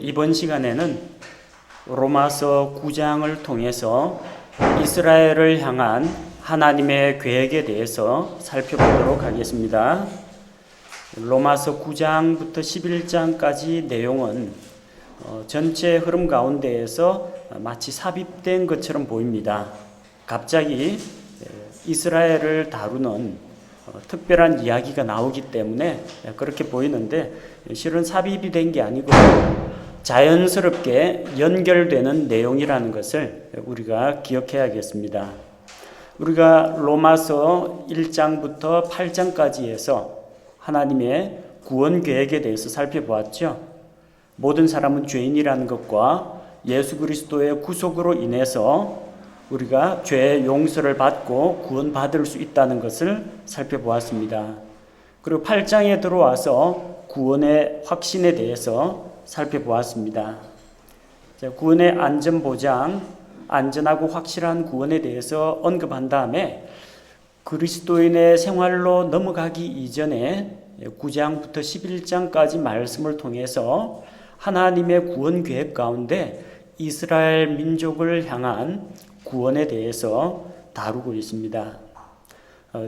이번 시간에는 로마서 9장을 통해서 이스라엘을 향한 하나님의 계획에 대해서 살펴보도록 하겠습니다. 로마서 9장부터 11장까지 내용은 전체 흐름 가운데에서 마치 삽입된 것처럼 보입니다. 갑자기 이스라엘을 다루는 특별한 이야기가 나오기 때문에 그렇게 보이는데, 실은 삽입이 된 게 아니고 자연스럽게 연결되는 내용이라는 것을 우리가 기억해야겠습니다. 우리가 로마서 1장부터 8장까지 해서 하나님의 구원 계획에 대해서 살펴보았죠. 모든 사람은 죄인이라는 것과 예수 그리스도의 구속으로 인해서 우리가 죄의 용서를 받고 구원받을 수 있다는 것을 살펴보았습니다. 그리고 8장에 들어와서 구원의 확신에 대해서 살펴보았습니다. 구원의 안전보장, 안전하고 확실한 구원에 대해서 언급한 다음에 그리스도인의 생활로 넘어가기 이전에 9장부터 11장까지 말씀을 통해서 하나님의 구원 계획 가운데 이스라엘 민족을 향한 구원에 대해서 다루고 있습니다.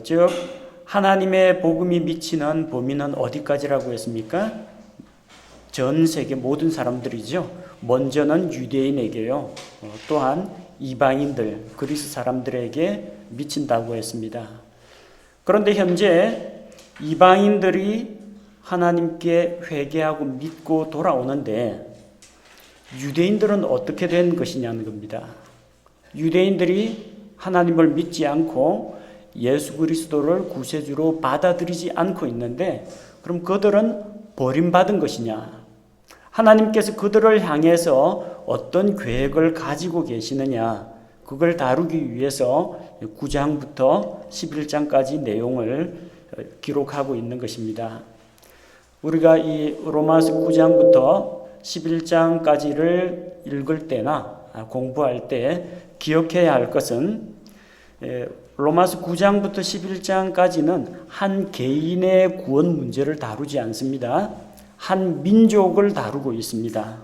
즉 하나님의 복음이 미치는 범위는 어디까지라고 했습니까? 전 세계 모든 사람들이죠. 먼저는 유대인에게요. 또한 이방인들, 그리스 사람들에게 미친다고 했습니다. 그런데 현재 이방인들이 하나님께 회개하고 믿고 돌아오는데 유대인들은 어떻게 된 것이냐는 겁니다. 유대인들이 하나님을 믿지 않고 예수 그리스도를 구세주로 받아들이지 않고 있는데, 그럼 그들은 버림받은 것이냐? 하나님께서 그들을 향해서 어떤 계획을 가지고 계시느냐? 그걸 다루기 위해서 9장부터 11장까지 내용을 기록하고 있는 것입니다. 우리가 이 로마서 9장부터 11장까지를 읽을 때나 공부할 때 기억해야 할 것은, 로마서 9장부터 11장까지는 한 개인의 구원 문제를 다루지 않습니다. 한 민족을 다루고 있습니다.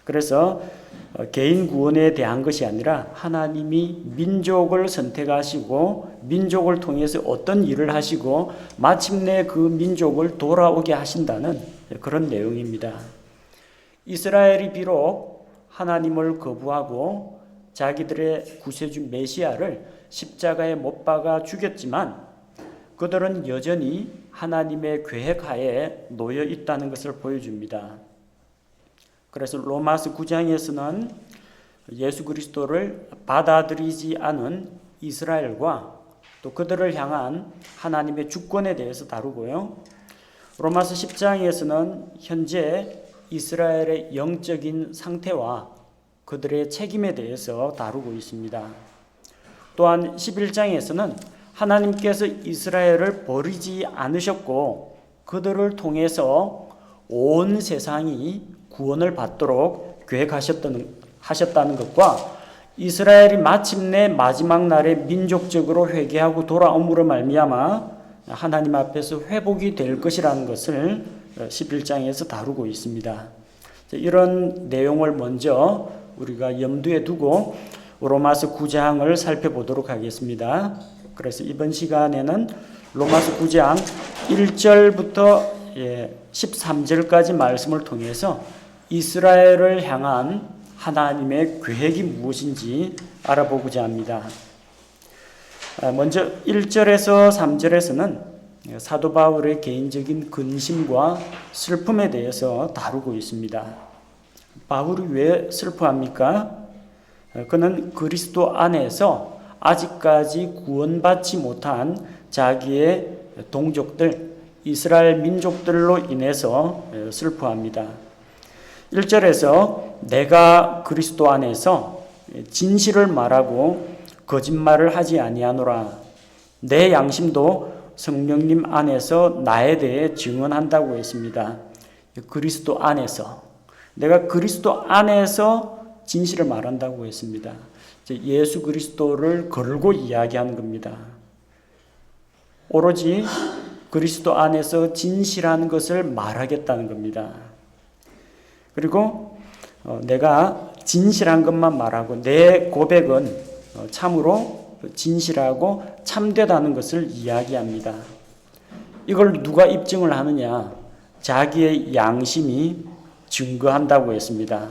그래서 개인 구원에 대한 것이 아니라 하나님이 민족을 선택하시고 민족을 통해서 어떤 일을 하시고 마침내 그 민족을 돌아오게 하신다는 그런 내용입니다. 이스라엘이 비록 하나님을 거부하고 자기들의 구세주 메시아를 십자가에 못 박아 죽였지만 그들은 여전히 하나님의 계획하에 놓여 있다는 것을 보여줍니다. 그래서 로마서 9장에서는 예수 그리스도를 받아들이지 않은 이스라엘과 또 그들을 향한 하나님의 주권에 대해서 다루고요. 로마서 10장에서는 현재 이스라엘의 영적인 상태와 그들의 책임에 대해서 다루고 있습니다. 또한 11장에서는 하나님께서 이스라엘을 버리지 않으셨고 그들을 통해서 온 세상이 구원을 받도록 계획하셨다는 것과 이스라엘이 마침내 마지막 날에 민족적으로 회개하고 돌아옴으로 말미암아 하나님 앞에서 회복이 될 것이라는 것을 11장에서 다루고 있습니다. 이런 내용을 먼저 우리가 염두에 두고 로마서 9장을 살펴보도록 하겠습니다. 그래서 이번 시간에는 로마서 9장 1절부터 13절까지 말씀을 통해서 이스라엘을 향한 하나님의 계획이 무엇인지 알아보고자 합니다. 먼저 1절에서 3절에서는 사도 바울의 개인적인 근심과 슬픔에 대해서 다루고 있습니다. 바울이 왜 슬퍼합니까? 그는 그리스도 안에서 아직까지 구원받지 못한 자기의 동족들, 이스라엘 민족들로 인해서 슬퍼합니다. 1절에서 내가 그리스도 안에서 진실을 말하고 거짓말을 하지 아니하노라. 내 양심도 성령님 안에서 나에 대해 증언한다고 했습니다. 그리스도 안에서, 내가 그리스도 안에서 진실을 말한다고 했습니다. 예수 그리스도를 걸고 이야기하는 겁니다. 오로지 그리스도 안에서 진실한 것을 말하겠다는 겁니다. 그리고 내가 진실한 것만 말하고 내 고백은 참으로 진실하고 참되다는 것을 이야기합니다. 이걸 누가 입증을 하느냐? 자기의 양심이 증거한다고 했습니다.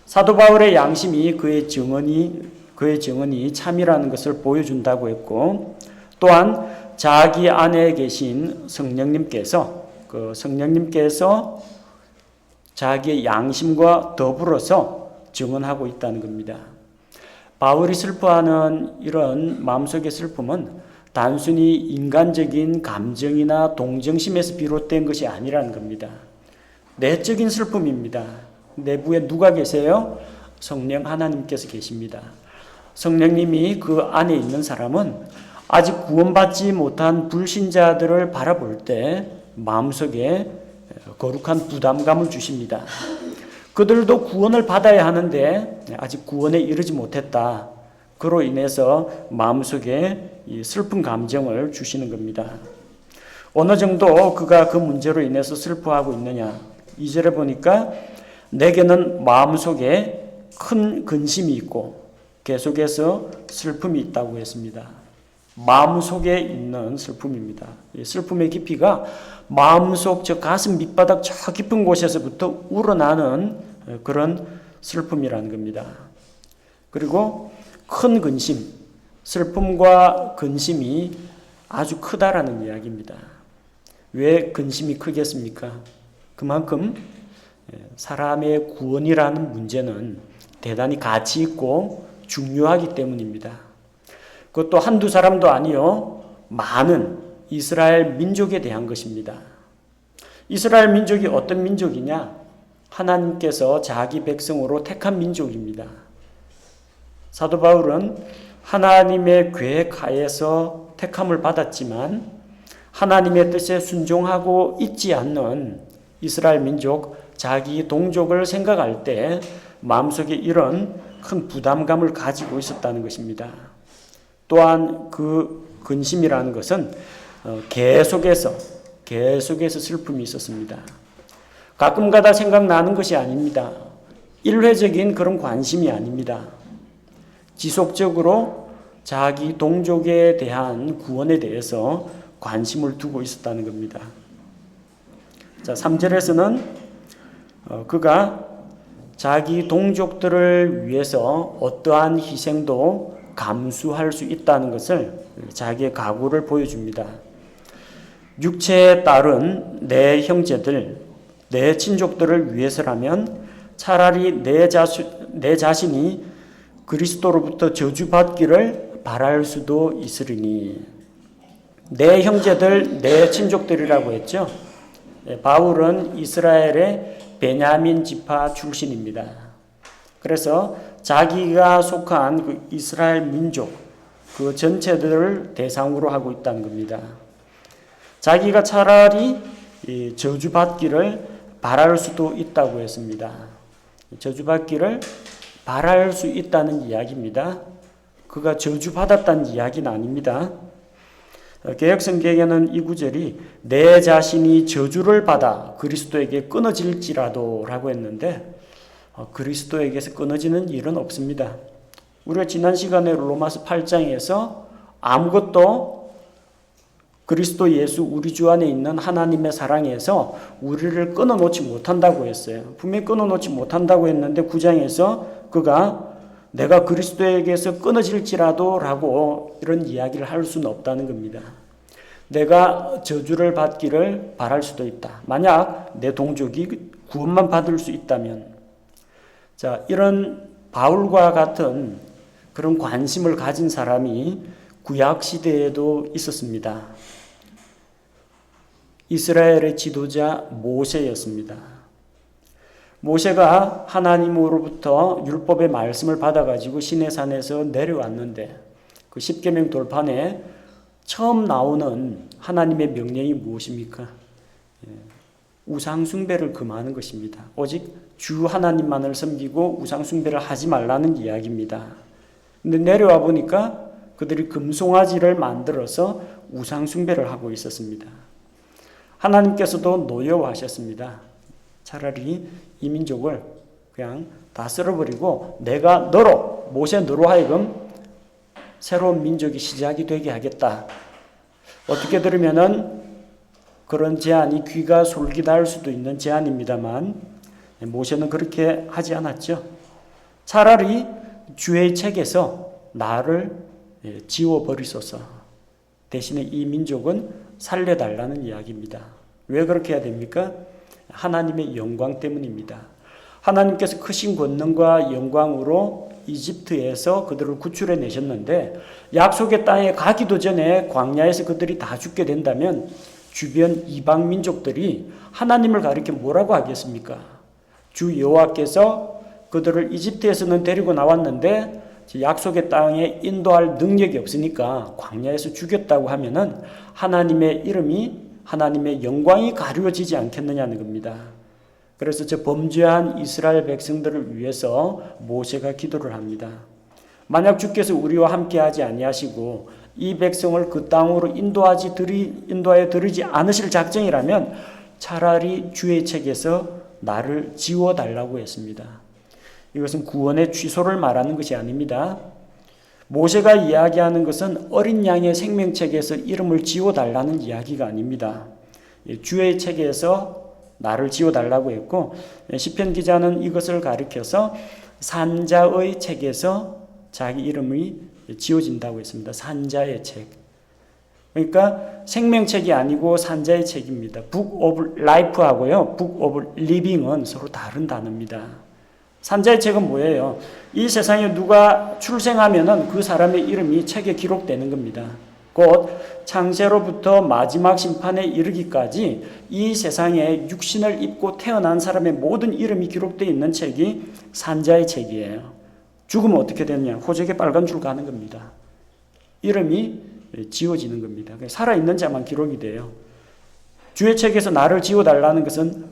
사도 바울의 양심이 그의 증언이 참이라는 것을 보여준다고 했고, 또한 자기 안에 계신 성령님께서 자기의 양심과 더불어서 증언하고 있다는 겁니다. 바울이 슬퍼하는 이런 마음속의 슬픔은 단순히 인간적인 감정이나 동정심에서 비롯된 것이 아니라는 겁니다. 내적인 슬픔입니다. 내부에 누가 계세요? 성령 하나님께서 계십니다. 성령님이 그 안에 있는 사람은 아직 구원받지 못한 불신자들을 바라볼 때 마음속에 거룩한 부담감을 주십니다. 그들도 구원을 받아야 하는데 아직 구원에 이르지 못했다. 그로 인해서 마음속에 이 슬픈 감정을 주시는 겁니다. 어느 정도 그가 그 문제로 인해서 슬퍼하고 있느냐. 2절에 보니까 내게는 마음속에 큰 근심이 있고 계속해서 슬픔이 있다고 했습니다. 마음속에 있는 슬픔입니다. 이 슬픔의 깊이가 마음속 저 가슴 밑바닥 저 깊은 곳에서부터 우러나는 그런 슬픔이라는 겁니다. 그리고 큰 근심, 슬픔과 근심이 아주 크다라는 이야기입니다. 왜 근심이 크겠습니까? 그만큼 사람의 구원이라는 문제는 대단히 가치 있고 중요하기 때문입니다. 그것도 한두 사람도 아니요, 많은 이스라엘 민족에 대한 것입니다. 이스라엘 민족이 어떤 민족이냐? 하나님께서 자기 백성으로 택한 민족입니다. 사도 바울은 하나님의 계획 하에서 택함을 받았지만 하나님의 뜻에 순종하고 있지 않는 이스라엘 민족, 자기 동족을 생각할 때 마음속에 이런 큰 부담감을 가지고 있었다는 것입니다. 또한 그 근심이라는 것은 계속해서 슬픔이 있었습니다. 가끔가다 생각나는 것이 아닙니다. 일회적인 그런 관심이 아닙니다. 지속적으로 자기 동족에 대한 구원에 대해서 관심을 두고 있었다는 겁니다. 자, 3절에서는 그가 자기 동족들을 위해서 어떠한 희생도 감수할 수 있다는 것을 자기의 각오를 보여줍니다. 육체에 따른 내 형제들, 내 친족들을 위해서라면 차라리 내 자신이 그리스도로부터 저주받기를 바랄 수도 있으리니. 내 형제들, 내 친족들이라고 했죠. 바울은 이스라엘의 베냐민 지파 출신입니다. 그래서 자기가 속한 그 이스라엘 민족, 그 전체들을 대상으로 하고 있다는 겁니다. 자기가 차라리 저주받기를 바랄 수도 있다고 했습니다. 저주받기를 바랄 수 있다는 이야기입니다. 그가 저주받았다는 이야기는 아닙니다. 개역성경에는 이 구절이 내 자신이 저주를 받아 그리스도에게 끊어질지라도 라고 했는데 그리스도에게서 끊어지는 일은 없습니다. 우리가 지난 시간에 로마서 8장에서 아무것도 그리스도 예수 우리 주 안에 있는 하나님의 사랑에서 우리를 끊어놓지 못한다고 했어요. 분명히 끊어놓지 못한다고 했는데 9장에서 그가 내가 그리스도에게서 끊어질지라도 라고 이런 이야기를 할 수는 없다는 겁니다. 내가 저주를 받기를 바랄 수도 있다. 만약 내 동족이 구원만 받을 수 있다면. 자, 이런 바울과 같은 그런 관심을 가진 사람이 구약 시대에도 있었습니다. 이스라엘의 지도자 모세였습니다. 모세가 하나님으로부터 율법의 말씀을 받아가지고 시내산에서 내려왔는데 그 십계명 돌판에 처음 나오는 하나님의 명령이 무엇입니까? 우상숭배를 금하는 것입니다. 오직 주 하나님만을 섬기고 우상숭배를 하지 말라는 이야기입니다. 근데 내려와 보니까 그들이 금송아지를 만들어서 우상숭배를 하고 있었습니다. 하나님께서도 노여워하셨습니다. 차라리 이 민족을 그냥 다 쓸어버리고 내가 모세 너로 하여금 새로운 민족이 시작이 되게 하겠다. 어떻게 들으면은 그런 제안이 귀가 솔깃할 수도 있는 제안입니다만 모세는 그렇게 하지 않았죠. 차라리 주의 책에서 나를 지워버리소서. 대신에 이 민족은 살려달라는 이야기입니다. 왜 그렇게 해야 됩니까? 하나님의 영광 때문입니다. 하나님께서 크신 권능과 영광으로 이집트에서 그들을 구출해 내셨는데 약속의 땅에 가기도 전에 광야에서 그들이 다 죽게 된다면 주변 이방 민족들이 하나님을 가리켜 뭐라고 하겠습니까? 주 여호와께서 그들을 이집트에서는 데리고 나왔는데 약속의 땅에 인도할 능력이 없으니까 광야에서 죽였다고 하면은 하나님의 이름이, 하나님의 영광이 가려지지 않겠느냐는 겁니다. 그래서 저 범죄한 이스라엘 백성들을 위해서 모세가 기도를 합니다. 만약 주께서 우리와 함께하지 아니하시고 이 백성을 그 땅으로 인도하여 들이지 않으실 작정이라면 차라리 주의 책에서 나를 지워달라고 했습니다. 이것은 구원의 취소를 말하는 것이 아닙니다. 모세가 이야기하는 것은 어린 양의 생명책에서 이름을 지워달라는 이야기가 아닙니다. 주의 책에서 나를 지워달라고 했고 시편 기자는 이것을 가리켜서 산자의 책에서 자기 이름이 지워진다고 했습니다. 산자의 책. 그러니까 생명책이 아니고 산자의 책입니다. Book of Life하고요, Book of Living은 서로 다른 단어입니다. 산자의 책은 뭐예요? 이 세상에 누가 출생하면은 그 사람의 이름이 책에 기록되는 겁니다. 곧 창세로부터 마지막 심판에 이르기까지 이 세상에 육신을 입고 태어난 사람의 모든 이름이 기록되어 있는 책이 산자의 책이에요. 죽으면 어떻게 되느냐? 호적에 빨간 줄 가는 겁니다. 이름이 지워지는 겁니다. 살아있는 자만 기록이 돼요. 주의 책에서 나를 지워달라는 것은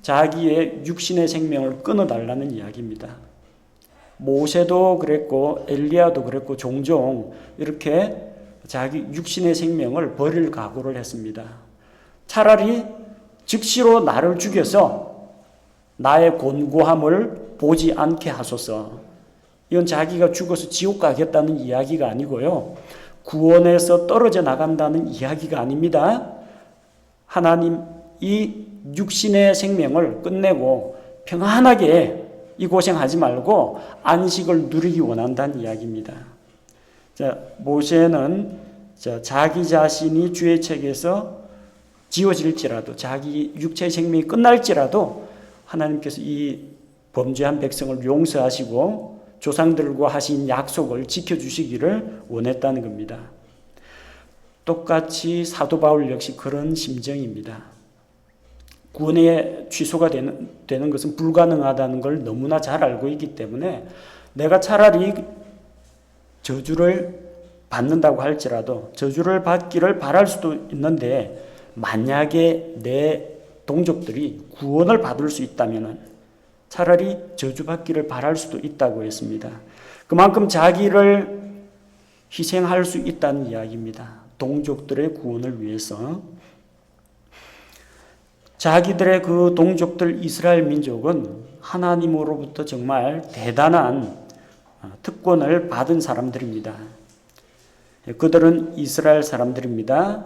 자기의 육신의 생명을 끊어달라는 이야기입니다. 모세도 그랬고 엘리야도 그랬고 종종 이렇게 자기 육신의 생명을 버릴 각오를 했습니다. 차라리 즉시로 나를 죽여서 나의 곤고함을 보지 않게 하소서. 이건 자기가 죽어서 지옥 가겠다는 이야기가 아니고요. 구원에서 떨어져 나간다는 이야기가 아닙니다. 하나님 이 육신의 생명을 끝내고 평안하게 이 고생하지 말고 안식을 누리기 원한다는 이야기입니다. 자, 모세는 자기 자신이 주의 책에서 지워질지라도 자기 육체의 생명이 끝날지라도 하나님께서 이 범죄한 백성을 용서하시고 조상들과 하신 약속을 지켜주시기를 원했다는 겁니다. 똑같이 사도 바울 역시 그런 심정입니다. 구원의 취소가 되는 것은 불가능하다는 걸 너무나 잘 알고 있기 때문에 내가 차라리 저주를 받는다고 할지라도 저주를 받기를 바랄 수도 있는데 만약에 내 동족들이 구원을 받을 수 있다면 차라리 저주받기를 바랄 수도 있다고 했습니다. 그만큼 자기를 희생할 수 있다는 이야기입니다. 동족들의 구원을 위해서. 자기들의 그 동족들 이스라엘 민족은 하나님으로부터 정말 대단한 특권을 받은 사람들입니다. 그들은 이스라엘 사람들입니다.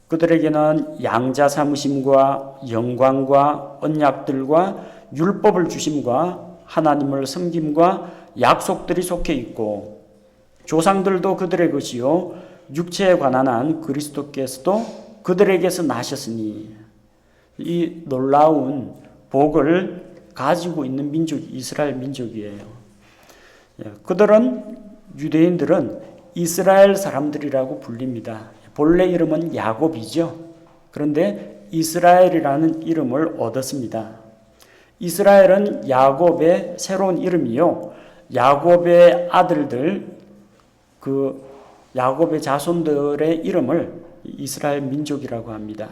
그들에게는 양자 삼으심과 영광과 언약들과 율법을 주심과 하나님을 섬김과 약속들이 속해 있고 조상들도 그들의 것이요 육체에 관한 한 그리스도께서도 그들에게서 나셨으니 이 놀라운 복을 가지고 있는 민족이 이스라엘 민족이에요. 그들은 유대인들은 이스라엘 사람들이라고 불립니다. 본래 이름은 야곱이죠. 그런데 이스라엘이라는 이름을 얻었습니다. 이스라엘은 야곱의 새로운 이름이요. 야곱의 아들들, 그 야곱의 자손들의 이름을 이스라엘 민족이라고 합니다.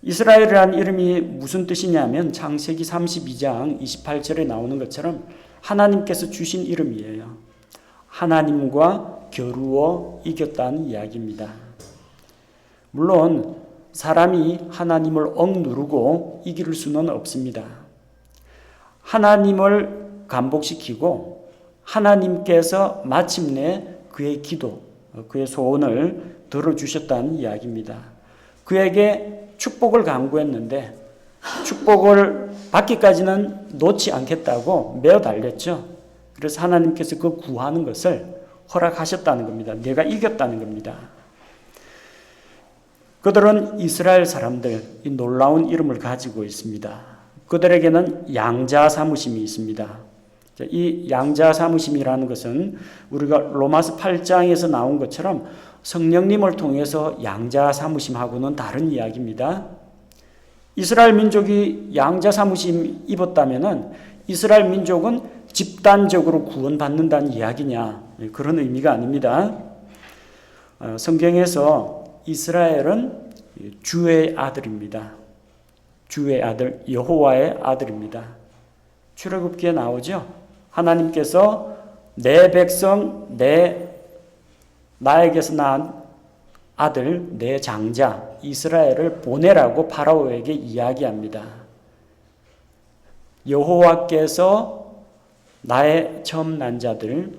이스라엘이라는 이름이 무슨 뜻이냐면 창세기 32장 28절에 나오는 것처럼 하나님께서 주신 이름이에요. 하나님과 겨루어 이겼다는 이야기입니다. 물론 사람이 하나님을 억누르고 이길 수는 없습니다. 하나님을 감복시키고 하나님께서 마침내 그의 기도, 그의 소원을 들어주셨다는 이야기입니다. 그에게 축복을 강구했는데 축복을 받기까지는 놓지 않겠다고 매어 달렸죠. 그래서 하나님께서 그 구하는 것을 허락하셨다는 겁니다. 내가 이겼다는 겁니다. 그들은 이스라엘 사람들, 이 놀라운 이름을 가지고 있습니다. 그들에게는 양자 사무심이 있습니다. 이 양자 사무심이라는 것은 우리가 로마서 8장에서 나온 것처럼 성령님을 통해서 양자 사무심하고는 다른 이야기입니다. 이스라엘 민족이 양자 사무심 입었다면은 이스라엘 민족은 집단적으로 구원받는다는 이야기냐? 그런 의미가 아닙니다. 성경에서 이스라엘은 주의 아들입니다. 주의 아들, 여호와의 아들입니다. 출애굽기에 나오죠. 하나님께서 내 백성, 나에게서 낳은 아들, 내 장자 이스라엘을 보내라고 파라오에게 이야기합니다. 여호와께서 나의 처음 난 자들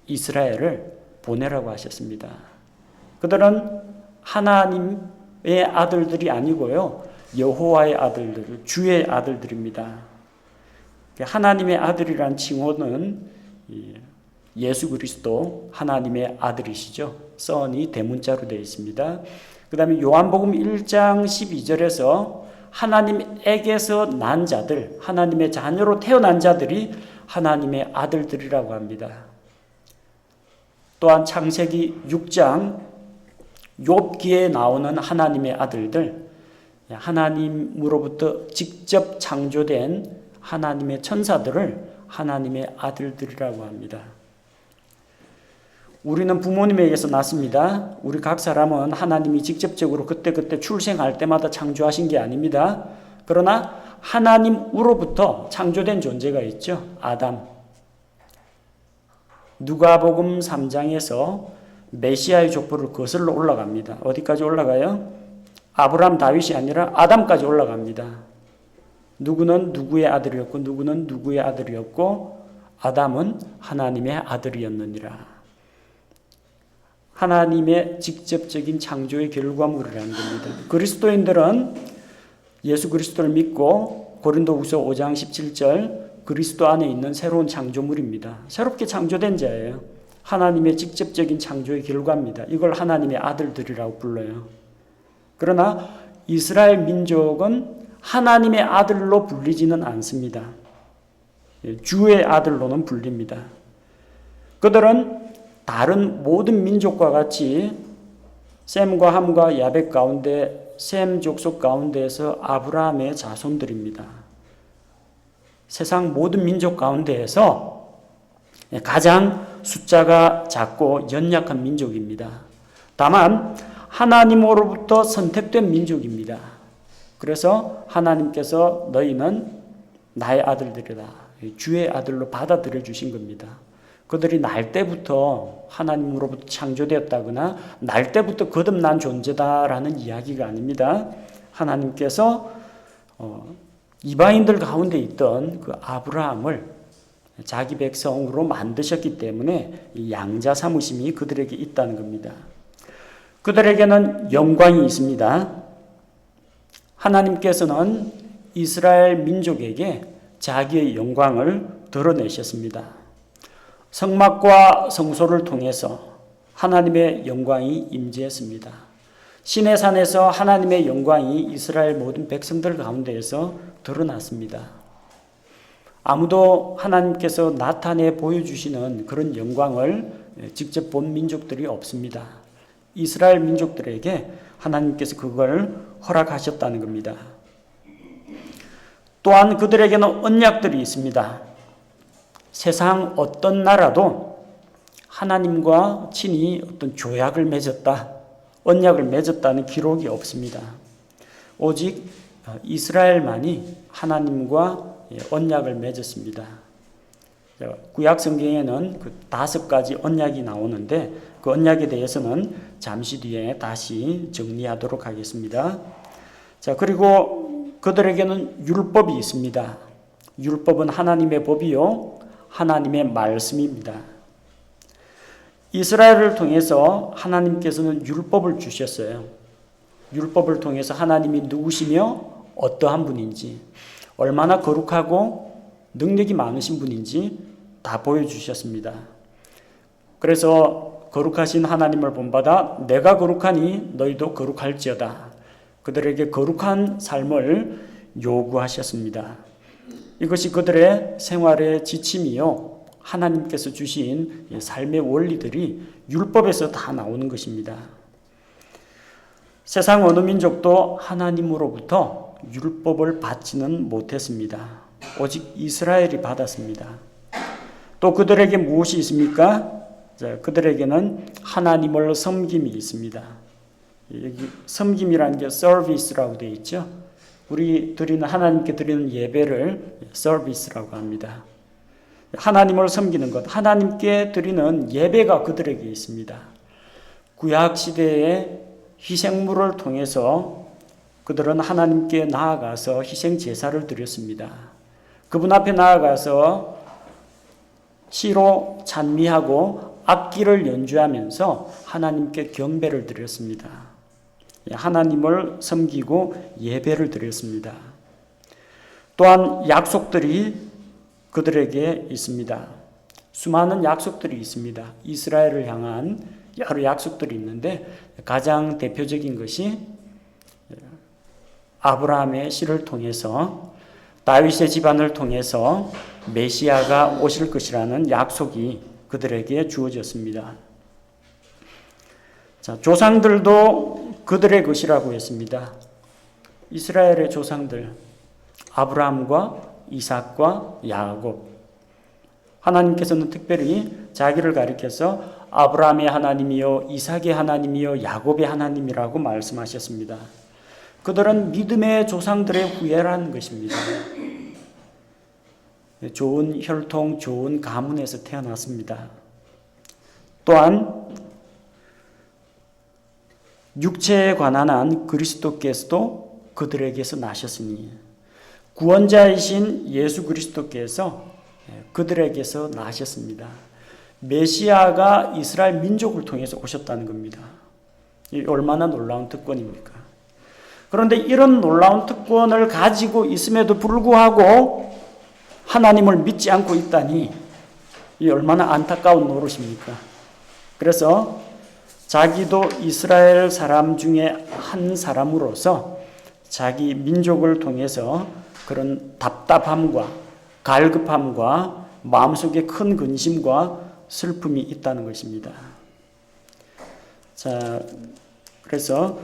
이스라엘을 보내라고 하셨습니다. 그들은 하나님의 아들들이 아니고요. 여호와의 아들들, 주의 아들들입니다. 하나님의 아들이란 칭호는 예수 그리스도 하나님의 아들이시죠. 선이 대문자로 되어 있습니다. 그 다음에 요한복음 1장 12절에서 하나님에게서 난 자들, 하나님의 자녀로 태어난 자들이 하나님의 아들들이라고 합니다. 또한 창세기 6장 욥기에 나오는 하나님의 아들들, 하나님으로부터 직접 창조된 하나님의 천사들을 하나님의 아들들이라고 합니다. 우리는 부모님에게서 났습니다. 우리 각 사람은 하나님이 직접적으로 그때그때 출생할 때마다 창조하신 게 아닙니다. 그러나 하나님으로부터 창조된 존재가 있죠. 아담. 누가복음 3장에서 메시아의 족보를 거슬러 올라갑니다. 어디까지 올라가요? 아브라함, 다윗이 아니라 아담까지 올라갑니다. 누구는 누구의 아들이었고 누구는 누구의 아들이었고 아담은 하나님의 아들이었느니라. 하나님의 직접적인 창조의 결과물이라는 겁니다. 그리스도인들은 예수 그리스도를 믿고 고린도후서 5장 17절 그리스도 안에 있는 새로운 창조물입니다. 새롭게 창조된 자예요. 하나님의 직접적인 창조의 결과입니다. 이걸 하나님의 아들들이라고 불러요. 그러나 이스라엘 민족은 하나님의 아들로 불리지는 않습니다. 주의 아들로는 불립니다. 그들은 다른 모든 민족과 같이 셈과 함과 야벳 가운데 셈 족속 가운데에서 아브라함의 자손들입니다. 세상 모든 민족 가운데에서 가장 숫자가 작고 연약한 민족입니다. 다만 하나님으로부터 선택된 민족입니다. 그래서 하나님께서 너희는 나의 아들들이다. 주의 아들로 받아들여 주신 겁니다. 그들이 날 때부터 하나님으로부터 창조되었다거나 날 때부터 거듭난 존재다라는 이야기가 아닙니다. 하나님께서 이방인들 가운데 있던 그 아브라함을 자기 백성으로 만드셨기 때문에 이 양자 사무심이 그들에게 있다는 겁니다. 그들에게는 영광이 있습니다. 하나님께서는 이스라엘 민족에게 자기의 영광을 드러내셨습니다. 성막과 성소를 통해서 하나님의 영광이 임재했습니다. 시내산에서 하나님의 영광이 이스라엘 모든 백성들 가운데에서 드러났습니다. 아무도 하나님께서 나타내 보여주시는 그런 영광을 직접 본 민족들이 없습니다. 이스라엘 민족들에게 하나님께서 그걸 허락하셨다는 겁니다. 또한 그들에게는 언약들이 있습니다. 세상 어떤 나라도 하나님과 친히 어떤 조약을 맺었다, 언약을 맺었다는 기록이 없습니다. 오직 이스라엘만이 하나님과 언약을 맺었습니다. 구약 성경에는 그 5가지 언약이 나오는데 그 언약에 대해서는 잠시 뒤에 다시 정리하도록 하겠습니다. 자, 그리고 그들에게는 율법이 있습니다. 율법은 하나님의 법이요, 하나님의 말씀입니다. 이스라엘을 통해서 하나님께서는 율법을 주셨어요. 율법을 통해서 하나님이 누구시며 어떠한 분인지, 얼마나 거룩하고 능력이 많으신 분인지 다 보여주셨습니다. 그래서 거룩하신 하나님을 본받아 내가 거룩하니 너희도 거룩할지어다. 그들에게 거룩한 삶을 요구하셨습니다. 이것이 그들의 생활의 지침이요, 하나님께서 주신 삶의 원리들이 율법에서 다 나오는 것입니다. 세상 어느 민족도 하나님으로부터 율법을 받지는 못했습니다. 오직 이스라엘이 받았습니다. 또 그들에게 무엇이 있습니까? 그들에게는 하나님을 섬김이 있습니다. 여기 섬김이라는 게 서비스라고 되어 있죠. 우리 하나님께 드리는 예배를 서비스라고 합니다. 하나님을 섬기는 것, 하나님께 드리는 예배가 그들에게 있습니다. 구약 시대에 희생물을 통해서 그들은 하나님께 나아가서 희생 제사를 드렸습니다. 그분 앞에 나아가서 시로 찬미하고 악기를 연주하면서 하나님께 경배를 드렸습니다. 하나님을 섬기고 예배를 드렸습니다. 또한 약속들이 그들에게 있습니다. 수많은 약속들이 있습니다. 이스라엘을 향한 여러 약속들이 있는데 가장 대표적인 것이 아브라함의 씨를 통해서 다윗의 집안을 통해서 메시아가 오실 것이라는 약속이 그들에게 주어졌습니다. 자, 조상들도 그들의 것이라고 했습니다. 이스라엘의 조상들, 아브라함과 이삭과 야곱. 하나님께서는 특별히 자기를 가리켜서 아브라함의 하나님이요, 이삭의 하나님이요, 야곱의 하나님이라고 말씀하셨습니다. 그들은 믿음의 조상들의 후예라는 것입니다. 좋은 혈통, 좋은 가문에서 태어났습니다. 또한 육체에 관한 한 그리스도께서도 그들에게서 나셨으니 구원자이신 예수 그리스도께서 그들에게서 나셨습니다. 메시아가 이스라엘 민족을 통해서 오셨다는 겁니다. 얼마나 놀라운 특권입니까? 그런데 이런 놀라운 특권을 가지고 있음에도 불구하고 하나님을 믿지 않고 있다니 이 얼마나 안타까운 노릇입니까? 그래서 자기도 이스라엘 사람 중에 한 사람으로서 자기 민족을 통해서 그런 답답함과 갈급함과 마음속에 큰 근심과 슬픔이 있다는 것입니다. 자, 그래서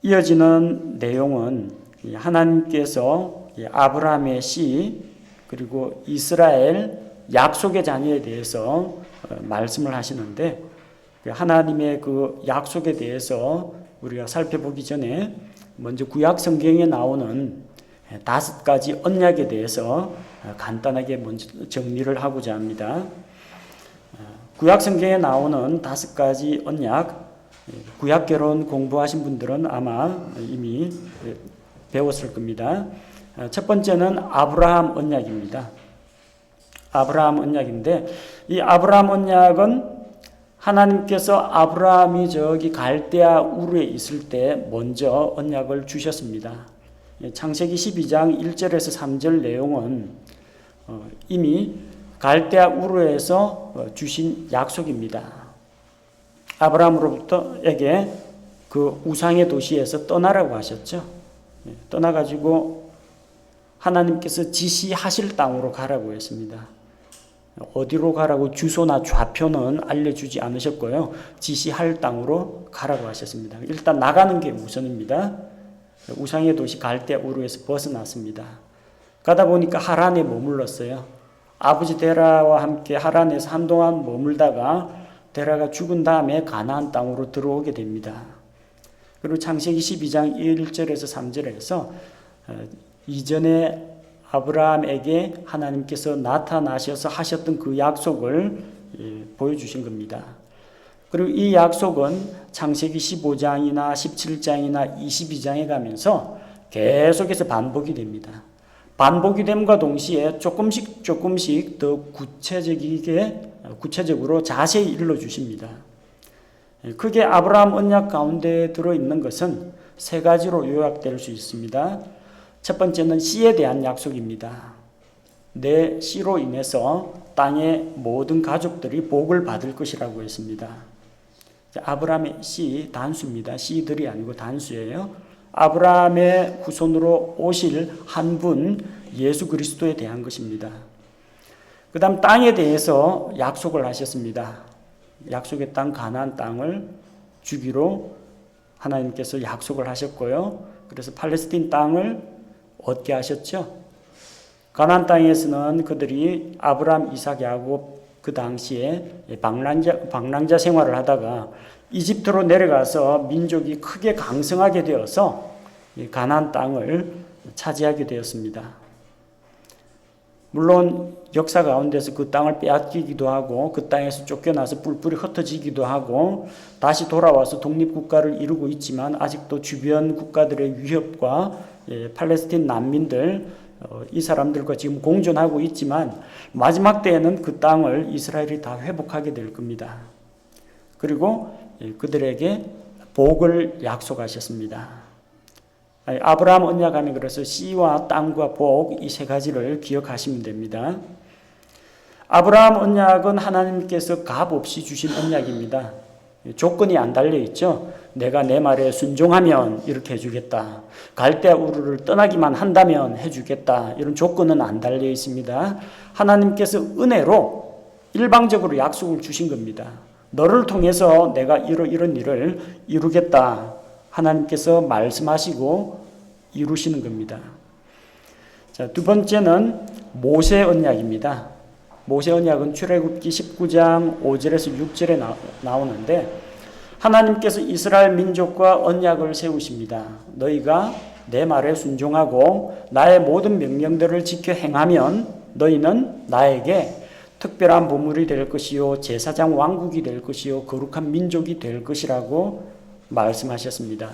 이어지는 내용은 하나님께서 아브라함의 씨 그리고 이스라엘 약속의 자녀에 대해서 말씀을 하시는데 하나님의 그 약속에 대해서 우리가 살펴보기 전에 먼저 구약 성경에 나오는 5가지 언약에 대해서 간단하게 먼저 정리를 하고자 합니다. 구약 성경에 나오는 5가지 언약, 구약 결혼 공부하신 분들은 아마 이미 배웠을 겁니다. 첫 번째는 아브라함 언약입니다. 아브라함 언약인데 이 아브라함 언약은 하나님께서 아브라함이 저기 갈대아 우르에 있을 때 먼저 언약을 주셨습니다. 창세기 12장 1절에서 3절 내용은 이미 갈대아 우르에서 주신 약속입니다. 아브라함으로부터에게 그 우상의 도시에서 떠나라고 하셨죠. 떠나가지고 하나님께서 지시하실 땅으로 가라고 했습니다. 어디로 가라고 주소나 좌표는 알려주지 않으셨고요. 지시할 땅으로 가라고 하셨습니다. 일단 나가는 게 우선입니다. 우상의 도시 갈대아 우르에서 벗어났습니다. 가다 보니까 하란에 머물렀어요. 아버지 데라와 함께 하란에서 한동안 머물다가 데라가 죽은 다음에 가나안 땅으로 들어오게 됩니다. 그리고 창세기 12장 1절에서 3절에서 이전에 아브라함에게 하나님께서 나타나셔서 하셨던 그 약속을 보여주신 겁니다. 그리고 이 약속은 창세기 15장이나 17장이나 22장에 가면서 계속해서 반복이 됩니다. 반복이 됨과 동시에 조금씩 더 구체적으로 자세히 일러주십니다. 크게 아브라함 언약 가운데 들어있는 것은 세 가지로 요약될 수 있습니다. 첫 번째는 씨에 대한 약속입니다. 내 씨로 인해서 땅의 모든 가족들이 복을 받을 것이라고 했습니다. 아브라함의 씨, 단수입니다. 씨들이 아니고 단수예요. 아브라함의 후손으로 오실 한 분, 예수 그리스도에 대한 것입니다. 그 다음 땅에 대해서 약속을 하셨습니다. 약속의 땅 가나안 땅을 주기로 하나님께서 약속을 하셨고요. 그래서 팔레스틴 땅을 얻게 하셨죠. 가나안 땅에서는 그들이 아브라함, 이삭, 야곱 그 당시에 방랑자 생활을 하다가 이집트로 내려가서 민족이 크게 강성하게 되어서 가나안 땅을 차지하게 되었습니다. 물론 역사 가운데서 그 땅을 빼앗기기도 하고 그 땅에서 쫓겨나서 뿔뿔이 흩어지기도 하고 다시 돌아와서 독립국가를 이루고 있지만 아직도 주변 국가들의 위협과 팔레스틴 난민들 이 사람들과 지금 공존하고 있지만 마지막 때에는 그 땅을 이스라엘이 다 회복하게 될 겁니다. 그리고 그들에게 복을 약속하셨습니다. 아브라함 언약하면 그래서 씨와 땅과 복 이 세 가지를 기억하시면 됩니다. 아브라함 언약은 하나님께서 값 없이 주신 언약입니다. 조건이 안 달려 있죠. 내가 내 말에 순종하면 이렇게 해주겠다. 갈대아 우르를 떠나기만 한다면 해주겠다. 이런 조건은 안 달려 있습니다. 하나님께서 은혜로 일방적으로 약속을 주신 겁니다. 너를 통해서 내가 이런 일을 이루겠다. 하나님께서 말씀하시고 이루시는 겁니다. 자, 두 번째는 모세 언약입니다. 모세 언약은 출애굽기 19장 5절에서 6절에 나오는데 하나님께서 이스라엘 민족과 언약을 세우십니다. 너희가 내 말에 순종하고 나의 모든 명령들을 지켜 행하면 너희는 나에게 특별한 보물이 될 것이요 제사장 왕국이 될 것이요 거룩한 민족이 될 것이라고 말씀하셨습니다.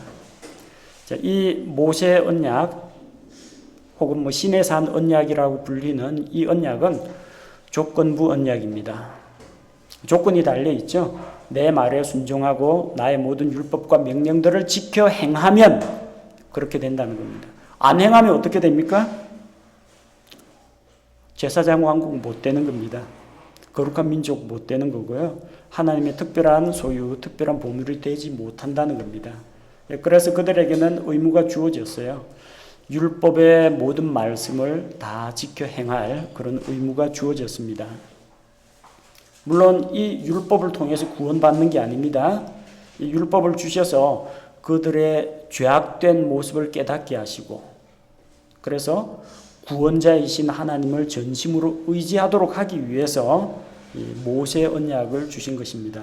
자, 이 모세 언약 혹은 신의 산 언약이라고 불리는 이 언약은 조건부 언약입니다. 조건이 달려 있죠. 내 말에 순종하고 나의 모든 율법과 명령들을 지켜 행하면 그렇게 된다는 겁니다. 안 행하면 어떻게 됩니까? 제사장 왕국 못 되는 겁니다. 거룩한 민족 못 되는 거고요. 하나님의 특별한 소유, 특별한 보물이 되지 못한다는 겁니다. 그래서 그들에게는 의무가 주어졌어요. 율법의 모든 말씀을 다 지켜 행할 그런 의무가 주어졌습니다. 물론 이 율법을 통해서 구원받는 게 아닙니다. 이 율법을 주셔서 그들의 죄악된 모습을 깨닫게 하시고 그래서 구원자이신 하나님을 전심으로 의지하도록 하기 위해서 이 모세 언약을 주신 것입니다.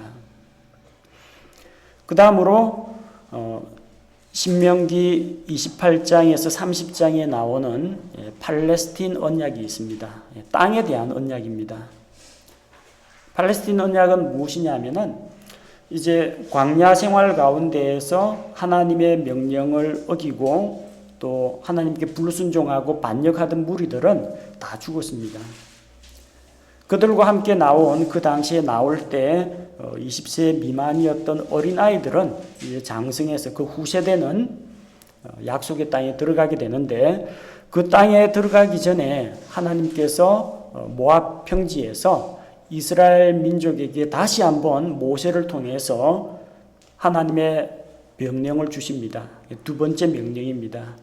그 다음으로 신명기 28장에서 30장에 나오는 팔레스틴 언약이 있습니다. 땅에 대한 언약입니다. 팔레스틴 언약은 무엇이냐면은 이제 광야 생활 가운데에서 하나님의 명령을 어기고 또 하나님께 불순종하고 반역하던 무리들은 다 죽었습니다. 그들과 함께 나온 그 당시에 나올 때 20세 미만이었던 어린아이들은 장성해서 그 후세대는 약속의 땅에 들어가게 되는데 그 땅에 들어가기 전에 하나님께서 모압 평지에서 이스라엘 민족에게 다시 한번 모세를 통해서 하나님의 명령을 주십니다. 두 번째 명령입니다.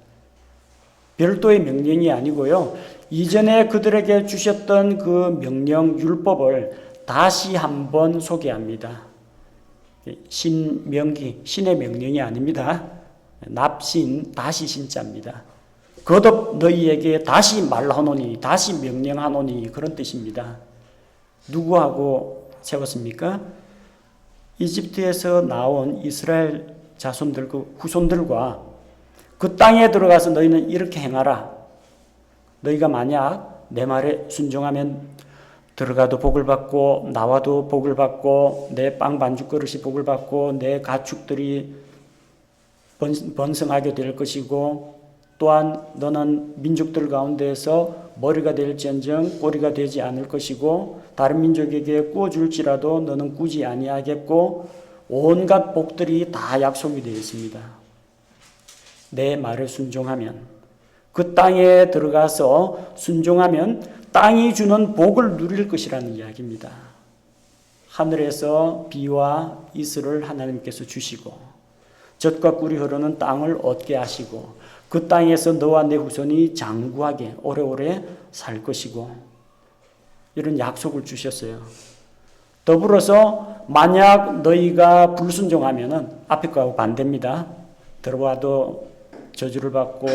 별도의 명령이 아니고요. 이전에 그들에게 주셨던 그 명령, 율법을 다시 한번 소개합니다. 신명기, 신의 명령이 아닙니다. 납신, 다시 신자입니다. 거듭 너희에게 다시 말하노니, 다시 명령하노니 그런 뜻입니다. 누구하고 세웠습니까? 이집트에서 나온 이스라엘 자손들, 그 후손들과 그 땅에 들어가서 너희는 이렇게 행하라. 너희가 만약 내 말에 순종하면 들어가도 복을 받고 나와도 복을 받고 내 빵 반죽 그릇이 복을 받고 내 가축들이 번성하게 될 것이고 또한 너는 민족들 가운데에서 머리가 될지언정 꼬리가 되지 않을 것이고 다른 민족에게 꾸어줄지라도 너는 꾸지 아니하겠고 온갖 복들이 다 약속이 되어 있습니다. 내 말에 순종하면 그 땅에 들어가서 순종하면 땅이 주는 복을 누릴 것이라는 이야기입니다. 하늘에서 비와 이슬을 하나님께서 주시고 젖과 꿀이 흐르는 땅을 얻게 하시고 그 땅에서 너와 내 후손이 장구하게 오래오래 살 것이고 이런 약속을 주셨어요. 더불어서 만약 너희가 불순종하면은 앞에 거하고 반대입니다. 들어와도 저주를 받고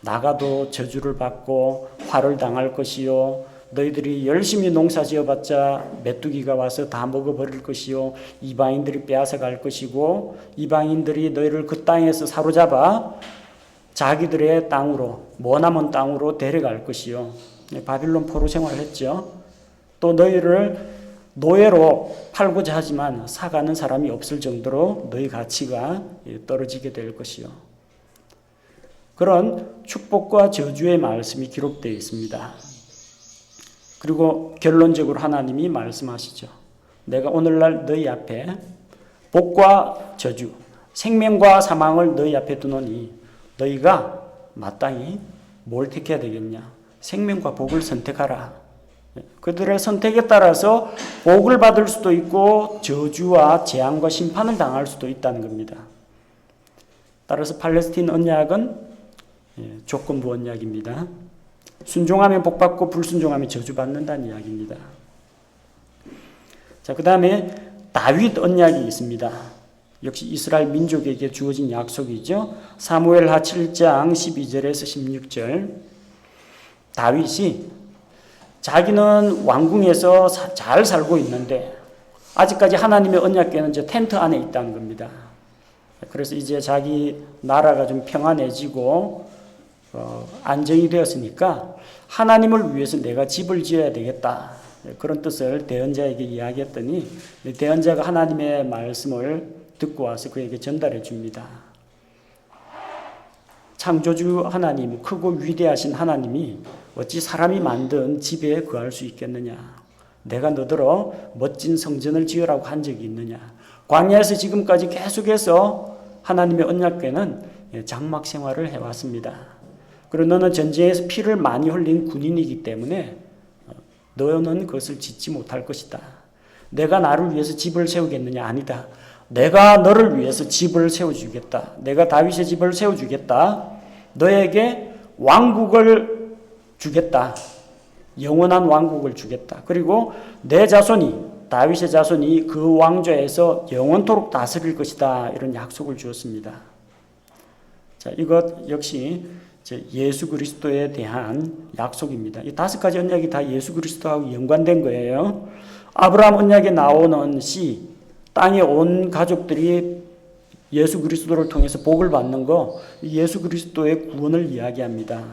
나가도 저주를 받고 화를 당할 것이요 너희들이 열심히 농사 지어봤자 메뚜기가 와서 다 먹어버릴 것이요 이방인들이 빼앗아 갈 것이고 이방인들이 너희를 그 땅에서 사로잡아 자기들의 땅으로 머나먼 땅으로 데려갈 것이요 바빌론 포로 생활을 했죠. 또 너희를 노예로 팔고자 하지만 사가는 사람이 없을 정도로 너희 가치가 떨어지게 될 것이요. 그런 축복과 저주의 말씀이 기록되어 있습니다. 그리고 결론적으로 하나님이 말씀하시죠. 내가 오늘날 너희 앞에 복과 저주, 생명과 사망을 너희 앞에 두노니 너희가 마땅히 뭘 택해야 되겠냐? 생명과 복을 선택하라. 그들의 선택에 따라서 복을 받을 수도 있고 저주와 재앙과 심판을 당할 수도 있다는 겁니다. 따라서 팔레스틴 언약은 조건부 언약입니다. 순종하면 복받고 불순종하면 저주받는다는 이야기입니다. 자, 그 다음에 다윗 언약이 있습니다. 역시 이스라엘 민족에게 주어진 약속이죠. 사무엘하 7장 12절에서 16절 다윗이 자기는 왕궁에서 잘 살고 있는데 아직까지 하나님의 언약궤는 저 텐트 안에 있다는 겁니다. 그래서 이제 자기 나라가 좀 평안해지고 안정이 되었으니까 하나님을 위해서 내가 집을 지어야 되겠다. 그런 뜻을 대언자에게 이야기했더니 대언자가 하나님의 말씀을 듣고 와서 그에게 전달해 줍니다. 창조주 하나님, 크고 위대하신 하나님이 어찌 사람이 만든 집에 거할 수 있겠느냐? 내가 너더러 멋진 성전을 지으라고 한 적이 있느냐? 광야에서 지금까지 계속해서 하나님의 언약궤는 장막 생활을 해왔습니다. 그리고 너는 전쟁에서 피를 많이 흘린 군인이기 때문에 너는 그것을 짓지 못할 것이다. 내가 나를 위해서 집을 세우겠느냐? 아니다. 내가 너를 위해서 집을 세워주겠다. 내가 다윗의 집을 세워주겠다. 너에게 왕국을 주겠다. 영원한 왕국을 주겠다. 그리고 내 자손이 다윗의 자손이 그 왕좌에서 영원토록 다스릴 것이다. 이런 약속을 주었습니다. 자, 이것 역시 예수 그리스도에 대한 약속입니다. 이 5가지 언약이 다 예수 그리스도하고 연관된 거예요. 아브라함 언약에 나오는 씨, 땅의 온 가족들이 예수 그리스도를 통해서 복을 받는 거, 예수 그리스도의 구원을 이야기합니다.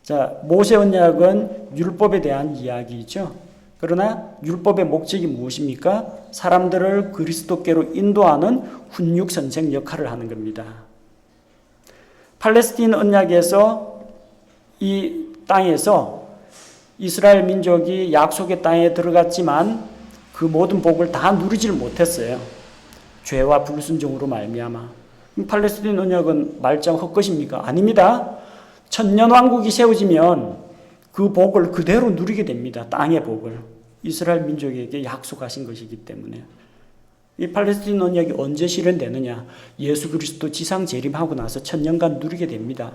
자, 모세 언약은 율법에 대한 이야기죠. 그러나 율법의 목적이 무엇입니까? 사람들을 그리스도께로 인도하는 훈육 선생 역할을 하는 겁니다. 팔레스틴 언약에서 이 땅에서 이스라엘 민족이 약속의 땅에 들어갔지만 그 모든 복을 다 누리질 못했어요. 죄와 불순종으로 말미암아. 팔레스틴 언약은 말짱 헛것입니까? 아닙니다. 천년왕국이 세워지면 그 복을 그대로 누리게 됩니다. 땅의 복을. 이스라엘 민족에게 약속하신 것이기 때문에. 이 팔레스틴 언약이 언제 실현되느냐? 예수 그리스도 지상 재림하고 나서 천년간 누리게 됩니다.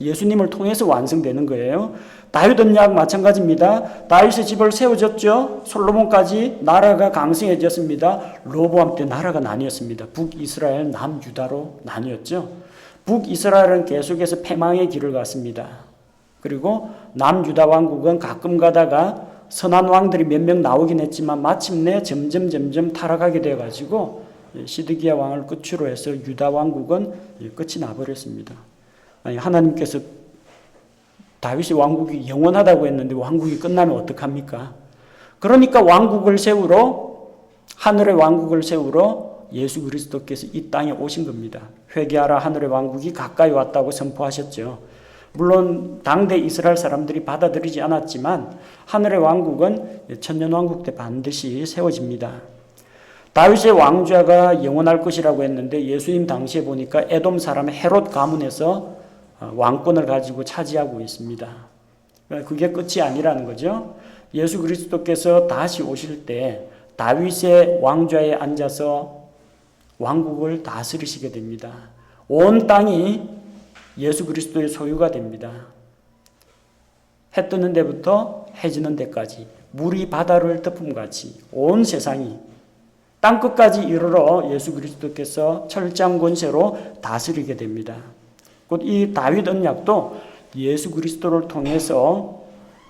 예수님을 통해서 완성되는 거예요. 다윗 언약 마찬가지입니다. 다윗의 집을 세워졌죠. 솔로몬까지 나라가 강성해졌습니다. 로보암 때 나라가 나뉘었습니다. 북이스라엘, 남유다로 나뉘었죠. 북이스라엘은 계속해서 패망의 길을 갔습니다. 그리고 남유다 왕국은 가끔 가다가 선한 왕들이 몇 명 나오긴 했지만 마침내 점점 타락하게 돼가지고 시드기야 왕을 끝으로 해서 유다 왕국은 끝이 나버렸습니다. 아니, 하나님께서 다윗의 왕국이 영원하다고 했는데 왕국이 끝나면 어떡합니까? 그러니까 왕국을 세우러, 하늘의 왕국을 세우러 예수 그리스도께서 이 땅에 오신 겁니다. 회개하라, 하늘의 왕국이 가까이 왔다고 선포하셨죠. 물론 당대 이스라엘 사람들이 받아들이지 않았지만 하늘의 왕국은 천년왕국 때 반드시 세워집니다. 다윗의 왕좌가 영원할 것이라고 했는데 예수님 당시에 보니까 에돔 사람의 헤롯 가문에서 왕권을 가지고 차지하고 있습니다. 그게 끝이 아니라는 거죠. 예수 그리스도께서 다시 오실 때 다윗의 왕좌에 앉아서 왕국을 다스리시게 됩니다. 온 땅이 예수 그리스도의 소유가 됩니다. 해 뜨는 데부터 해 지는 데까지 물이 바다를 덮음같이 온 세상이 땅끝까지 이르러 예수 그리스도께서 철장 권세로 다스리게 됩니다. 곧 이 다윗 언약도 예수 그리스도를 통해서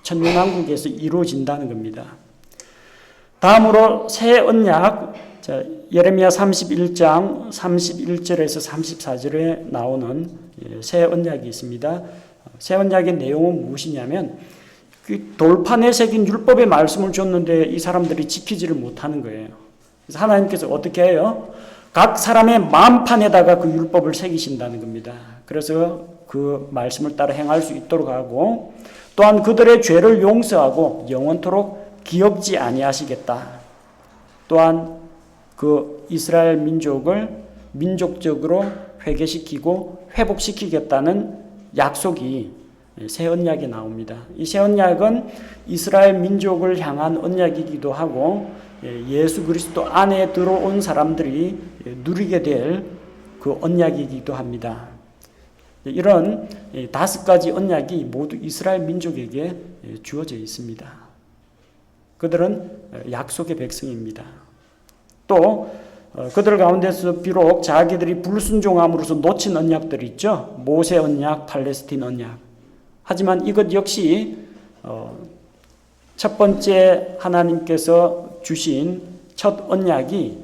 천년왕국에서 이루어진다는 겁니다. 다음으로 새 언약, 예레미야 31장 31절에서 34절에 나오는 새 언약이 있습니다. 새 언약의 내용은 무엇이냐면 그 돌판에 새긴 율법의 말씀을 줬는데 이 사람들이 지키지를 못하는 거예요. 그래서 하나님께서 어떻게 해요? 각 사람의 마음판에다가 그 율법을 새기신다는 겁니다. 그래서 그 말씀을 따라 행할 수 있도록 하고 또한 그들의 죄를 용서하고 영원토록 기억지 아니하시겠다. 또한 그 이스라엘 민족을 민족적으로 회개시키고 회복시키겠다는 약속이 새 언약에 나옵니다. 이 새 언약은 이스라엘 민족을 향한 언약이기도 하고 예수 그리스도 안에 들어온 사람들이 누리게 될 그 언약이기도 합니다. 이런 5가지 언약이 모두 이스라엘 민족에게 주어져 있습니다. 그들은 약속의 백성입니다. 또 그들 가운데서 비록 자기들이 불순종함으로써 놓친 언약들이 있죠. 모세 언약, 팔레스틴 언약. 하지만 이것 역시 첫 번째 하나님께서 주신 첫 언약이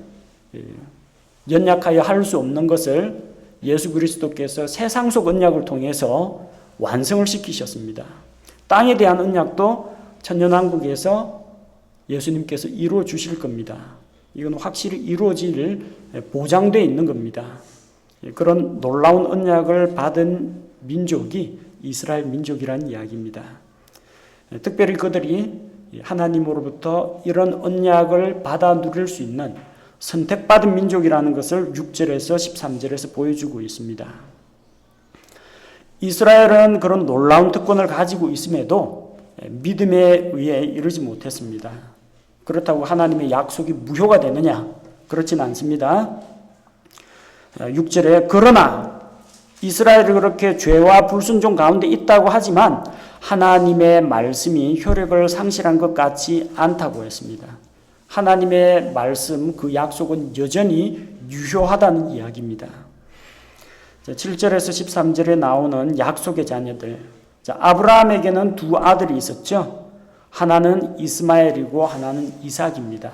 연약하여 할 수 없는 것을 예수 그리스도께서 새 상속 언약을 통해서 완성을 시키셨습니다. 땅에 대한 언약도 천년왕국에서 예수님께서 이루어 주실 겁니다. 이건 확실히 이루어질 보장되어 있는 겁니다. 그런 놀라운 언약을 받은 민족이 이스라엘 민족이라는 이야기입니다. 특별히 그들이 하나님으로부터 이런 언약을 받아 누릴 수 있는 선택받은 민족이라는 것을 6절에서 13절에서 보여주고 있습니다. 이스라엘은 그런 놀라운 특권을 가지고 있음에도 믿음에 의해 이르지 못했습니다. 그렇다고 하나님의 약속이 무효가 되느냐? 그렇진 않습니다. 6절에 그러나 이스라엘이 그렇게 죄와 불순종 가운데 있다고 하지만 하나님의 말씀이 효력을 상실한 것 같지 않다고 했습니다. 하나님의 말씀, 그 약속은 여전히 유효하다는 이야기입니다. 7절에서 13절에 나오는 약속의 자녀들. 아브라함에게는 두 아들이 있었죠. 하나는 이스마엘이고 하나는 이삭입니다.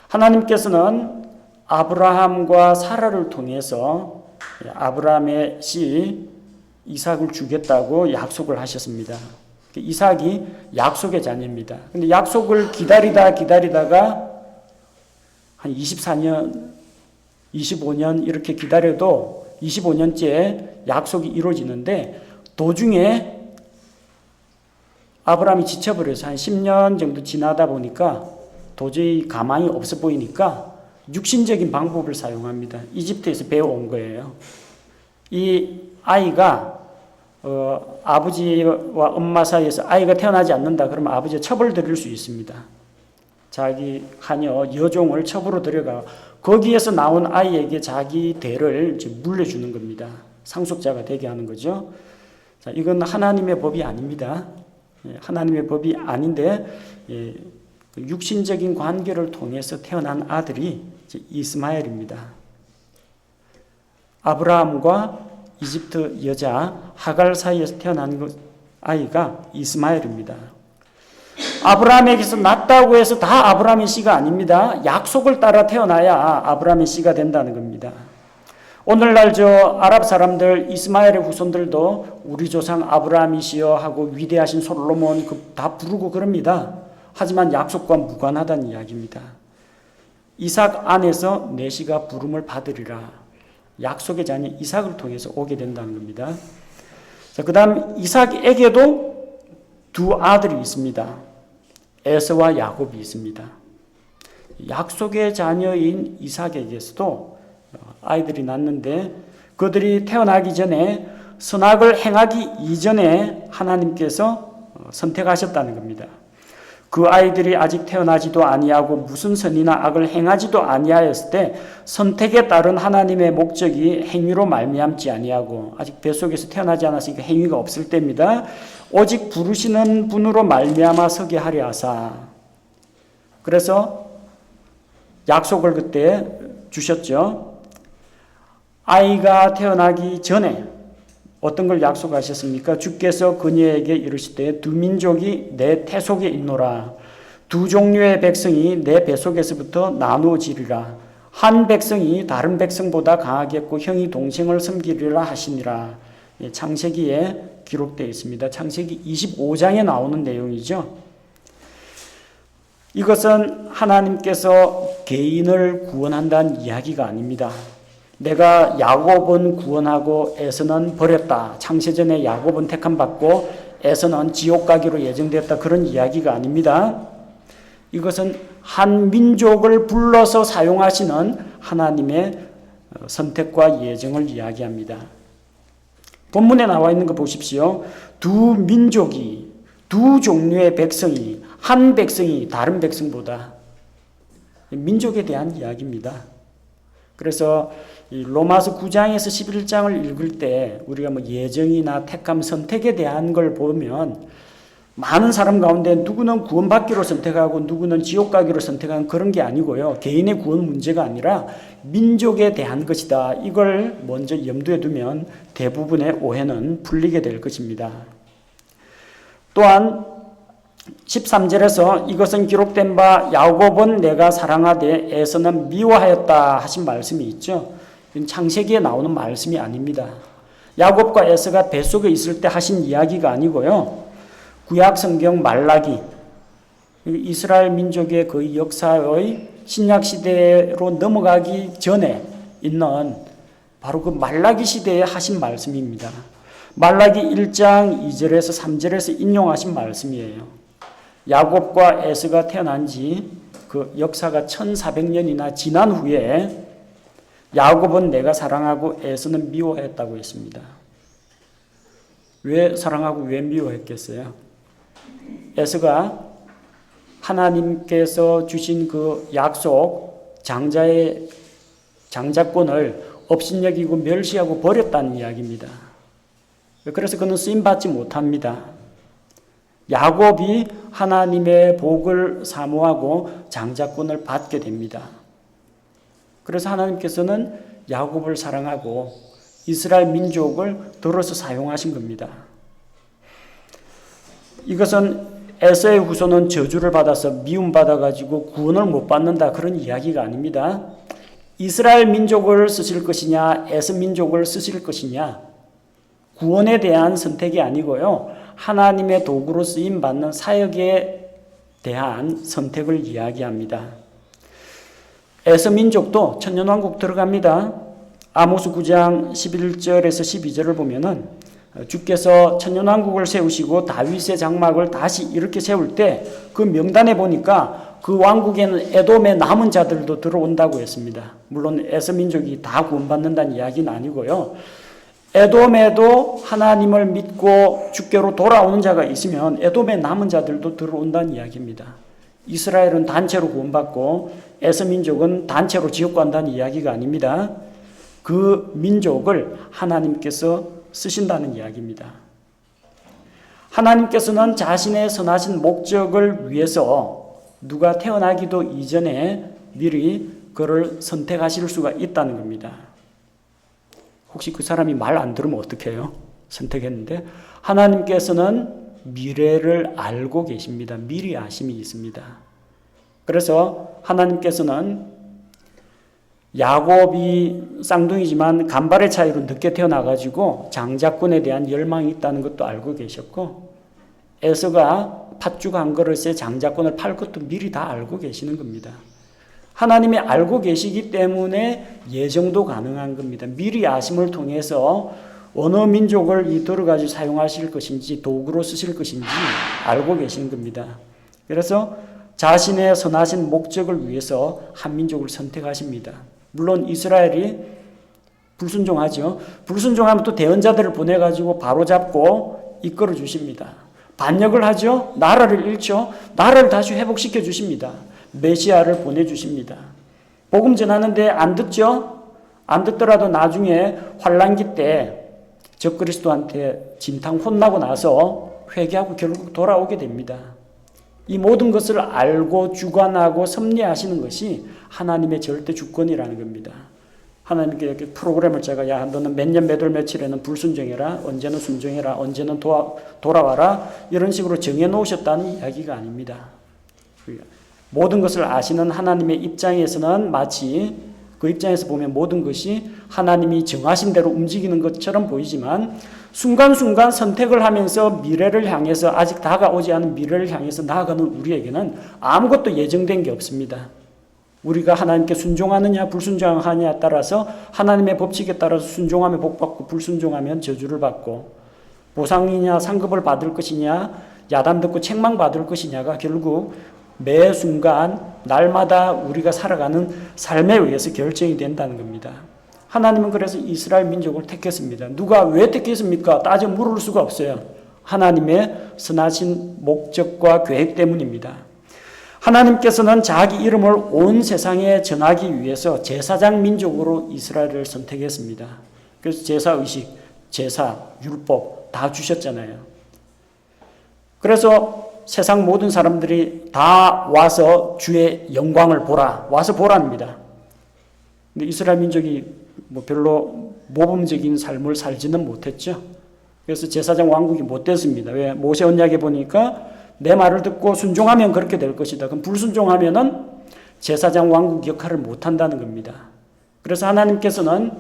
하나님께서는 아브라함과 사라를 통해서 아브라함의 씨 이삭을 주겠다고 약속을 하셨습니다. 이삭이 약속의 자녀입니다. 근데 약속을 기다리다가 한 24년, 25년 이렇게 기다려도 25년째 약속이 이루어지는데 도중에 아브라함이 지쳐버려서 한 10년 정도 지나다 보니까 도저히 가망이 없어 보이니까 육신적인 방법을 사용합니다. 이집트에서 배워온 거예요. 이 아이가 아버지와 엄마 사이에서 아이가 태어나지 않는다 그러면 아버지가 처벌 드릴 수 있습니다. 자기 하녀 여종을 첩으로 들여가 거기에서 나온 아이에게 자기 대를 물려주는 겁니다. 상속자가 되게 하는 거죠. 자, 이건 하나님의 법이 아닙니다. 하나님의 법이 아닌데 육신적인 관계를 통해서 태어난 아들이 이스마엘입니다. 아브라함과 이집트 여자 하갈 사이에서 태어난 아이가 이스마엘입니다. 아브라함에게서 났다고 해서 다 아브라함의 씨가 아닙니다. 약속을 따라 태어나야 아브라함의 씨가 된다는 겁니다. 오늘날 저 아랍 사람들 이스마엘의 후손들도 우리 조상 아브라함이시여 하고 위대하신 솔로몬 다 부르고 그럽니다. 하지만 약속과 무관하다는 이야기입니다. 이삭 안에서 내시가 부름을 받으리라. 약속의 자녀 이삭을 통해서 오게 된다는 겁니다. 자, 그다음 이삭에게도 두 아들이 있습니다. 에서와 야곱이 있습니다. 약속의 자녀인 이삭에게서도 아이들이 낳는데 그들이 태어나기 전에 선악을 행하기 이전에 하나님께서 선택하셨다는 겁니다. 그 아이들이 아직 태어나지도 아니하고 무슨 선이나 악을 행하지도 아니하였을 때 선택에 따른 하나님의 목적이 행위로 말미암지 아니하고 아직 뱃속에서 태어나지 않았으니까 행위가 없을 때입니다. 오직 부르시는 분으로 말미암아 서게 하려 하사. 그래서 약속을 그때 주셨죠. 아이가 태어나기 전에 어떤 걸 약속하셨습니까? 주께서 그녀에게 이르시되 두 민족이 내 태속에 있노라. 두 종류의 백성이 내 뱃속에서부터 나누어지리라. 한 백성이 다른 백성보다 강하겠고 형이 동생을 섬기리라 하시니라. 창세기에 기록되어 있습니다. 창세기 25장에 나오는 내용이죠. 이것은 하나님께서 개인을 구원한다는 이야기가 아닙니다. 내가 야곱은 구원하고 에서는 버렸다. 창세전에 야곱은 택함받고 에서는 지옥 가기로 예정되었다. 그런 이야기가 아닙니다. 이것은 한 민족을 불러서 사용하시는 하나님의 선택과 예정을 이야기합니다. 본문에 나와 있는 거 보십시오. 두 민족이, 두 종류의 백성이, 한 백성이 다른 백성보다 민족에 대한 이야기입니다. 그래서 이 로마서 9장에서 11장을 읽을 때 우리가 뭐 예정이나 택함, 선택에 대한 걸 보면 많은 사람 가운데 누구는 구원받기로 선택하고 누구는 지옥 가기로 선택한 그런 게 아니고요. 개인의 구원 문제가 아니라 민족에 대한 것이다. 이걸 먼저 염두에 두면 대부분의 오해는 풀리게 될 것입니다. 또한 13절에서 이것은 기록된 바 야곱은 내가 사랑하되 에서는 미워하였다 하신 말씀이 있죠. 창세기에 나오는 말씀이 아닙니다. 야곱과 에서가 뱃속에 있을 때 하신 이야기가 아니고요. 구약 성경 말라기, 이스라엘 민족의 그 역사의 신약 시대로 넘어가기 전에 있는 바로 그 말라기 시대에 하신 말씀입니다. 말라기 1장 2절에서 3절에서 인용하신 말씀이에요. 야곱과 에서가 태어난 지 그 역사가 1400년이나 지난 후에 야곱은 내가 사랑하고 에서는 미워했다고 했습니다. 왜 사랑하고 왜 미워했겠어요? 에서가 하나님께서 주신 그 약속, 장자권을 업신여기고 멸시하고 버렸다는 이야기입니다. 그래서 그는 쓰임받지 못합니다. 야곱이 하나님의 복을 사모하고 장자권을 받게 됩니다. 그래서 하나님께서는 야곱을 사랑하고 이스라엘 민족을 들어서 사용하신 겁니다. 이것은 에서의 후손은 저주를 받아서 미움받아가지고 구원을 못 받는다 그런 이야기가 아닙니다. 이스라엘 민족을 쓰실 것이냐 에서 민족을 쓰실 것이냐 구원에 대한 선택이 아니고요. 하나님의 도구로 쓰임받는 사역에 대한 선택을 이야기합니다. 에서 민족도 천년왕국 들어갑니다. 아모스 9장 11절에서 12절을 보면은 주께서 천년왕국을 세우시고 다윗의 장막을 다시 이렇게 세울 때 그 명단에 보니까 그 왕국에는 에돔의 남은 자들도 들어온다고 했습니다. 물론 에서 민족이 다 구원받는다는 이야기는 아니고요. 에돔에도 하나님을 믿고 주께로 돌아오는 자가 있으면 에돔의 남은 자들도 들어온다는 이야기입니다. 이스라엘은 단체로 구원받고 에서 민족은 단체로 지옥 간다는 이야기가 아닙니다. 그 민족을 하나님께서 쓰신다는 이야기입니다. 하나님께서는 자신의 선하신 목적을 위해서 누가 태어나기도 이전에 미리 그를 선택하실 수가 있다는 겁니다. 혹시 그 사람이 말 안 들으면 어떻게 해요? 선택했는데 하나님께서는 미래를 알고 계십니다. 미리 아심이 있습니다. 그래서 하나님께서는 야곱이 쌍둥이지만 간발의 차이로 늦게 태어나가지고 장자권에 대한 열망이 있다는 것도 알고 계셨고, 에서가 팥죽 한 그릇에 장자권을 팔 것도 미리 다 알고 계시는 겁니다. 하나님이 알고 계시기 때문에 예정도 가능한 겁니다. 미리 아심을 통해서 어느 민족을 이 들어가지고 사용하실 것인지 도구로 쓰실 것인지 알고 계신 겁니다. 그래서 자신의 선하신 목적을 위해서 한 민족을 선택하십니다. 물론 이스라엘이 불순종하죠. 불순종하면 또 대언자들을 보내가지고 바로잡고 이끌어 주십니다. 반역을 하죠. 나라를 잃죠. 나라를 다시 회복시켜 주십니다. 메시아를 보내주십니다. 복음 전하는데 안 듣죠? 안 듣더라도 나중에 환란기 때 적그리스도한테 진탕 혼나고 나서 회개하고 결국 돌아오게 됩니다. 이 모든 것을 알고 주관하고 섭리하시는 것이 하나님의 절대 주권이라는 겁니다. 하나님께 이렇게 프로그램을 제가 야 너는 몇 년 몇 월 며칠에는 불순종해라, 언제는 순종해라, 언제는 돌아와라 이런 식으로 정해놓으셨다는 이야기가 아닙니다. 모든 것을 아시는 하나님의 입장에서는 마치 그 입장에서 보면 모든 것이 하나님이 정하신 대로 움직이는 것처럼 보이지만 순간순간 선택을 하면서 미래를 향해서 아직 다가오지 않은 미래를 향해서 나아가는 우리에게는 아무것도 예정된 게 없습니다. 우리가 하나님께 순종하느냐 불순종하느냐에 따라서 하나님의 법칙에 따라서 순종하면 복받고 불순종하면 저주를 받고 보상이냐 상급을 받을 것이냐 야단 듣고 책망받을 것이냐가 결국 매 순간 날마다 우리가 살아가는 삶에 의해서 결정이 된다는 겁니다. 하나님은 그래서 이스라엘 민족을 택했습니다. 누가 왜 택했습니까? 따져 물을 수가 없어요. 하나님의 선하신 목적과 계획 때문입니다. 하나님께서는 자기 이름을 온 세상에 전하기 위해서 제사장 민족으로 이스라엘을 선택했습니다. 그래서 제사의식, 제사, 율법 다 주셨잖아요. 그래서 세상 모든 사람들이 다 와서 주의 영광을 보라. 와서 보랍니다. 근데 이스라엘 민족이 별로 모범적인 삶을 살지는 못했죠. 그래서 제사장 왕국이 못 됐습니다. 왜? 모세 언약에 보니까 내 말을 듣고 순종하면 그렇게 될 것이다. 그럼 불순종하면은 제사장 왕국 역할을 못 한다는 겁니다. 그래서 하나님께서는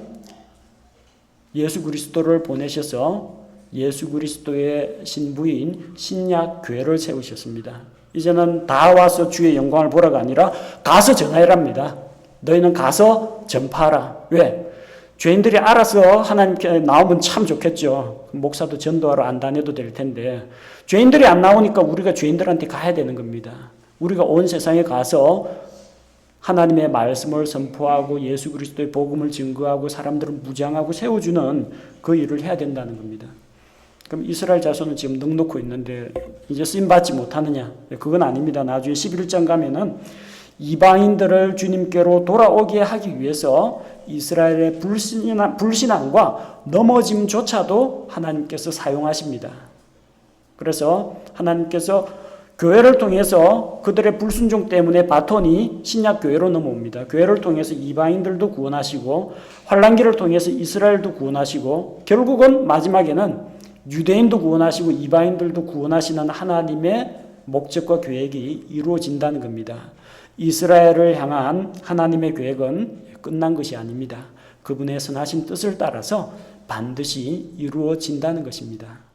예수 그리스도를 보내셔서 예수 그리스도의 신부인 신약 교회를 세우셨습니다. 이제는 다 와서 주의 영광을 보라가 아니라 가서 전하랍니다. 너희는 가서 전파하라. 왜? 죄인들이 알아서 하나님께 나오면 참 좋겠죠. 목사도 전도하러 안 다녀도 될 텐데 죄인들이 안 나오니까 우리가 죄인들한테 가야 되는 겁니다. 우리가 온 세상에 가서 하나님의 말씀을 선포하고 예수 그리스도의 복음을 증거하고 사람들을 무장하고 세워주는 그 일을 해야 된다는 겁니다. 그럼 이스라엘 자손은 지금 넉넉히 있는데 이제 쓰임받지 못하느냐? 그건 아닙니다. 나중에 11장 가면은 이방인들을 주님께로 돌아오게 하기 위해서 이스라엘의 불신앙과 넘어짐조차도 하나님께서 사용하십니다. 그래서 하나님께서 교회를 통해서 그들의 불순종 때문에 바톤이 신약 교회로 넘어옵니다. 교회를 통해서 이방인들도 구원하시고 환란기를 통해서 이스라엘도 구원하시고 결국은 마지막에는 유대인도 구원하시고 이방인들도 구원하시는 하나님의 목적과 계획이 이루어진다는 겁니다. 이스라엘을 향한 하나님의 계획은 끝난 것이 아닙니다. 그분의 선하신 뜻을 따라서 반드시 이루어진다는 것입니다.